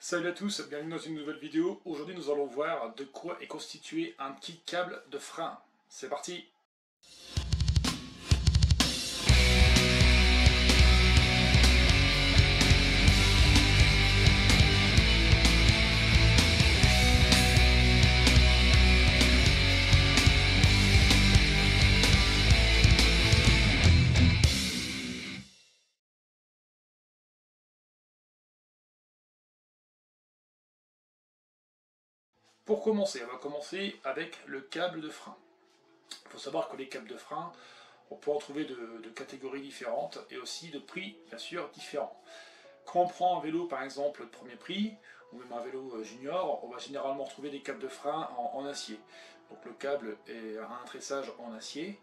Salut à tous, bienvenue dans une nouvelle vidéo. Aujourd'hui nous allons voir de quoi est constitué un kit câble de frein. C'est parti! Pour commencer, on va commencer avec le câble de frein. Il faut savoir que les câbles de frein, on peut en trouver de catégories différentes et aussi de prix, bien sûr, différents. Quand on prend un vélo, par exemple, de premier prix, ou même un vélo junior, on va généralement trouver des câbles de frein en acier. Donc le câble est un tressage en acier.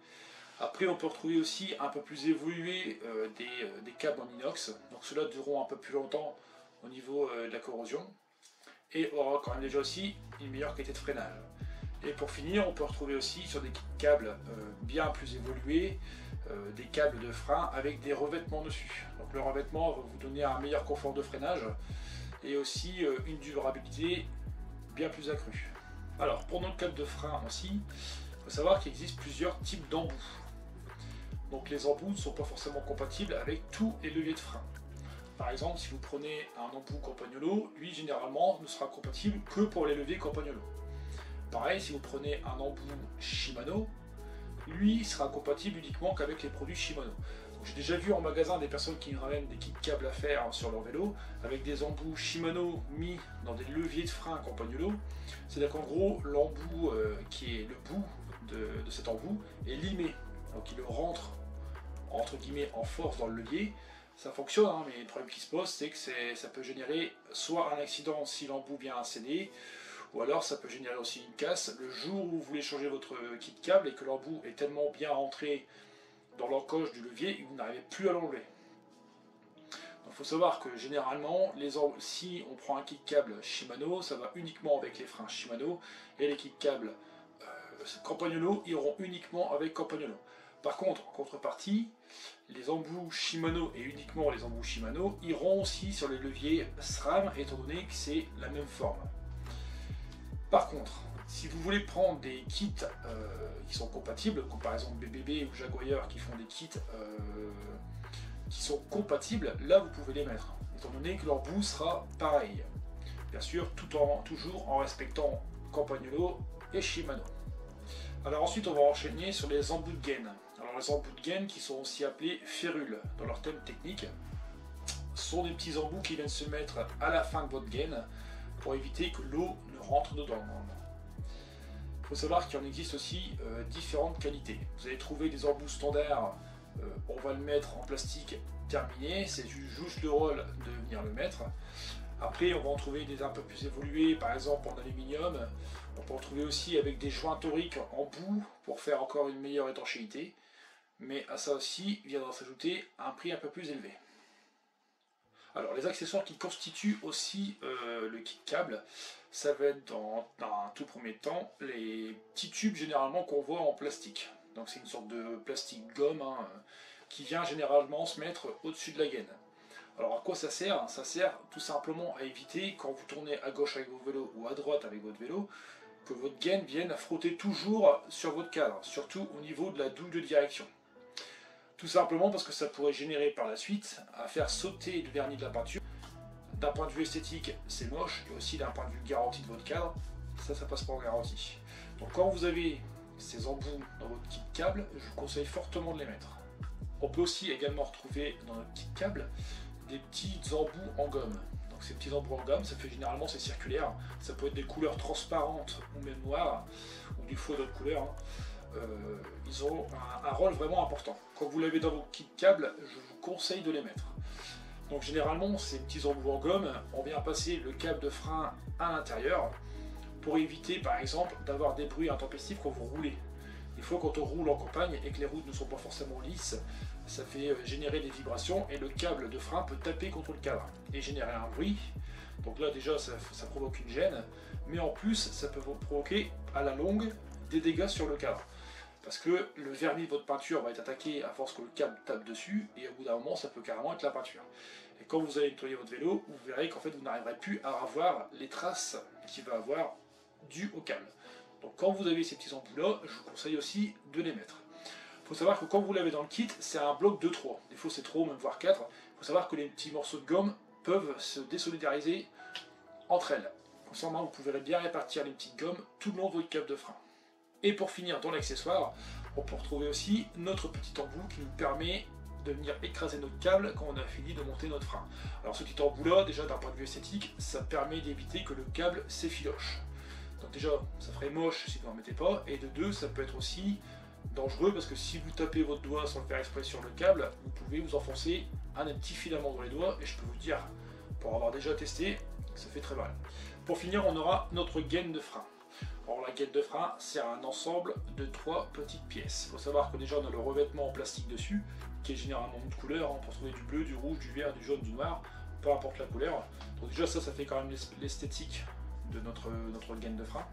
Après, on peut retrouver aussi un peu plus évolué des câbles en inox. Donc ceux-là dureront un peu plus longtemps au niveau de la corrosion. Et aura quand même déjà aussi une meilleure qualité de freinage. Et pour finir, on peut retrouver aussi sur des câbles bien plus évolués, des câbles de frein avec des revêtements dessus. Donc le revêtement va vous donner un meilleur confort de freinage et aussi une durabilité bien plus accrue. Alors pour notre câble de frein aussi, il faut savoir qu'il existe plusieurs types d'embouts. Donc les embouts ne sont pas forcément compatibles avec tous les leviers de frein. Par exemple, si vous prenez un embout Campagnolo, lui généralement ne sera compatible que pour les leviers Campagnolo. Pareil, si vous prenez un embout Shimano, lui sera compatible uniquement qu'avec les produits Shimano. J'ai déjà vu en magasin des personnes qui ramènent des kits câbles à faire sur leur vélo avec des embouts Shimano mis dans des leviers de frein Campagnolo. C'est-à-dire qu'en gros, l'embout qui est le bout de cet embout est limé. Donc il rentre entre guillemets en force dans le levier. Ça fonctionne, hein, mais le problème qui se pose, c'est que ça peut générer soit un accident si l'embout vient à céder, ou alors ça peut générer aussi une casse le jour où vous voulez changer votre kit câble et que l'embout est tellement bien rentré dans l'encoche du levier et que vous n'arrivez plus à l'enlever. Il faut savoir que généralement, si on prend un kit câble Shimano, ça va uniquement avec les freins Shimano, et les kits câbles Campagnolo iront uniquement avec Campagnolo. Par contre, en contrepartie, les embouts Shimano et uniquement les embouts Shimano iront aussi sur les leviers SRAM étant donné que c'est la même forme. Par contre, si vous voulez prendre des kits qui sont compatibles, comme par exemple BBB ou Jaguar qui font des kits qui sont compatibles, là vous pouvez les mettre, étant donné que leur bout sera pareil. Bien sûr, toujours en respectant Campagnolo et Shimano. Alors ensuite on va enchaîner sur les embouts de gaine. Alors les embouts de gaine qui sont aussi appelés férules dans leur thème technique sont des petits embouts qui viennent se mettre à la fin de votre gaine pour éviter que l'eau ne rentre dedans. Il faut savoir qu'il en existe aussi différentes qualités. Vous allez trouver des embouts standards, on va le mettre en plastique terminé, c'est juste le rôle de venir le mettre. Après, on va en trouver des un peu plus évolués, par exemple en aluminium. On peut en trouver aussi avec des joints toriques en bout pour faire encore une meilleure étanchéité. Mais à ça aussi, viendra s'ajouter un prix un peu plus élevé. Alors, les accessoires qui constituent aussi le kit câble, ça va être dans un tout premier temps les petits tubes généralement qu'on voit en plastique. Donc c'est une sorte de plastique gomme qui vient généralement se mettre au-dessus de la gaine. Alors à quoi ça sert? Ça sert tout simplement à éviter, quand vous tournez à gauche avec votre vélo ou à droite avec votre vélo, que votre gaine vienne à frotter toujours sur votre cadre, surtout au niveau de la douille de direction. Tout simplement parce que ça pourrait générer par la suite à faire sauter le vernis de la peinture. D'un point de vue esthétique, c'est moche, et aussi d'un point de vue garantie de votre cadre, ça passe pas en garantie. Donc quand vous avez ces embouts dans votre kit câble, je vous conseille fortement de les mettre. On peut aussi également retrouver dans notre kit câble des petits embouts en gomme. Donc ces petits embouts en gomme, ça fait généralement c'est circulaire, ça peut être des couleurs transparentes ou même noires, ou du faux d'autres couleurs. Ils ont un rôle vraiment important. Quand vous l'avez dans vos kits câbles, je vous conseille de les mettre. Donc généralement ces petits embouts en gomme, on vient passer le câble de frein à l'intérieur pour éviter par exemple d'avoir des bruits intempestifs quand vous roulez. Des fois quand on roule en campagne et que les routes ne sont pas forcément lisses, ça fait générer des vibrations et le câble de frein peut taper contre le cadre et générer un bruit. Donc là déjà ça provoque une gêne, mais en plus ça peut vous provoquer à la longue des dégâts sur le cadre. Parce que le vernis de votre peinture va être attaqué à force que le câble tape dessus et au bout d'un moment ça peut carrément être la peinture. Et quand vous allez nettoyer votre vélo, vous verrez qu'en fait vous n'arriverez plus à avoir les traces qu'il va avoir dues au câble. Donc quand vous avez ces petits embouts là, je vous conseille aussi de les mettre. Il faut savoir que quand vous l'avez dans le kit, c'est un bloc de 3. Des fois c'est trop, même voire 4. Il faut savoir que les petits morceaux de gomme peuvent se désolidariser entre elles. Comme ça, vous pouvez bien répartir les petites gommes tout le long de votre câble de frein. Et pour finir, dans l'accessoire, on peut retrouver aussi notre petit embout qui nous permet de venir écraser notre câble quand on a fini de monter notre frein. Alors ce petit embout là, déjà d'un point de vue esthétique, ça permet d'éviter que le câble s'effiloche. Donc déjà, ça ferait moche si vous n'en mettez pas, et de deux, ça peut être aussi dangereux parce que si vous tapez votre doigt sans le faire exprès sur le câble, vous pouvez vous enfoncer un petit filament dans les doigts, et je peux vous dire, pour avoir déjà testé, ça fait très mal. Pour finir, on aura notre gaine de frein. Alors la gaine de frein, c'est un ensemble de 3 petites pièces. Il faut savoir que déjà on a le revêtement en plastique dessus, qui est généralement de couleur, on peut trouver du bleu, du rouge, du vert, du jaune, du noir, peu importe la couleur. Donc déjà ça fait quand même l'esthétique de notre gaine de frein.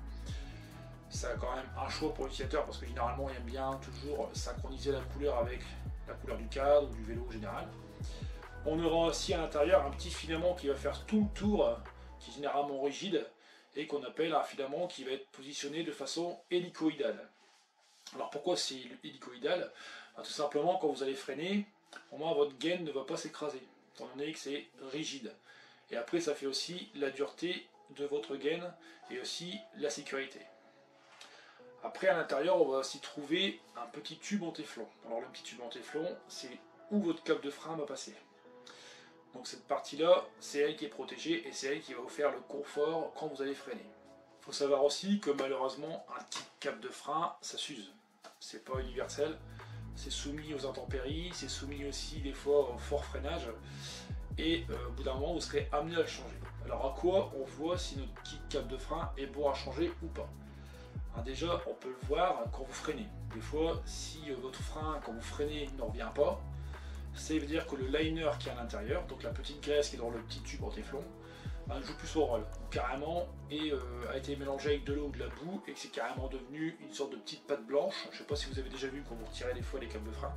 Ça a quand même un choix pour l'utilisateur parce que généralement on aime bien toujours synchroniser la couleur avec la couleur du cadre ou du vélo en général. On aura aussi à l'intérieur un petit filament qui va faire tout le tour, qui est généralement rigide et qu'on appelle un filament qui va être positionné de façon hélicoïdale. Alors pourquoi c'est hélicoïdal? Tout simplement quand vous allez freiner, au moins votre gaine ne va pas s'écraser, étant donné que c'est rigide. Et après ça fait aussi la dureté de votre gaine et aussi la sécurité. Après à l'intérieur on va aussi trouver un petit tube en téflon. Alors le petit tube en téflon c'est où votre câble de frein va passer. Donc cette partie-là, c'est elle qui est protégée et c'est elle qui va vous faire le confort quand vous allez freiner. Il faut savoir aussi que malheureusement, un petit câble de frein, ça s'use. C'est pas universel, c'est soumis aux intempéries, c'est soumis aussi des fois au fort freinage. Et au bout d'un moment, vous serez amené à le changer. Alors à quoi on voit si notre petit câble de frein est bon à changer ou pas? Déjà, on peut le voir quand vous freinez. Des fois, si votre frein, quand vous freinez, ne revient pas, ça veut dire que le liner qui est à l'intérieur, donc la petite graisse qui est dans le petit tube en téflon, ne joue plus son rôle, carrément, et a été mélangé avec de l'eau ou de la boue, et que c'est carrément devenu une sorte de petite pâte blanche. Je ne sais pas si vous avez déjà vu quand vous retirez des fois les câbles de frein,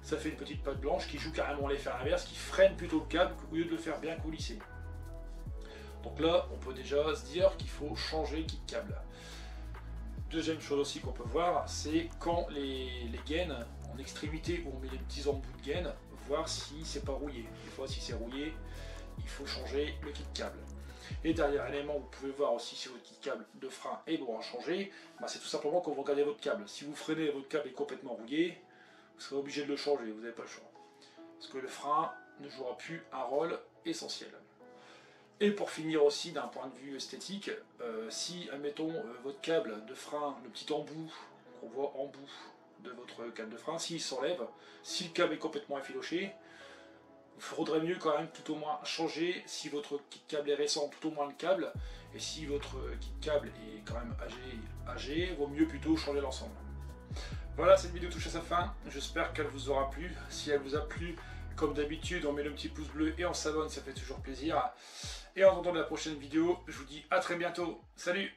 ça fait une petite pâte blanche qui joue carrément l'effet inverse, qui freine plutôt le câble au lieu de le faire bien coulisser. Donc là, on peut déjà se dire qu'il faut changer le kit câble. Deuxième chose aussi qu'on peut voir, c'est quand les gaines en extrémité où on met les petits embouts de gaine, voir si c'est pas rouillé. Des fois si c'est rouillé, il faut changer le kit câble. Et derrière élément, vous pouvez voir aussi si votre kit câble de frein est bon à changer, c'est tout simplement quand vous regardez votre câble. Si vous freinez et votre câble est complètement rouillé, vous serez obligé de le changer, vous n'avez pas le choix. Parce que le frein ne jouera plus un rôle essentiel. Et pour finir aussi d'un point de vue esthétique, si admettons votre câble de frein, le petit embout qu'on voit en bout de votre câble de frein, s'il s'enlève, si le câble est complètement effiloché, il faudrait mieux quand même tout au moins changer, si votre kit câble est récent, tout au moins le câble, et si votre kit câble est quand même âgé, vaut mieux plutôt changer l'ensemble. Voilà, cette vidéo touche à sa fin, j'espère qu'elle vous aura plu. Si elle vous a plu, comme d'habitude, on met le petit pouce bleu et on s'abonne, ça fait toujours plaisir. Et en attendant la prochaine vidéo, je vous dis à très bientôt. Salut!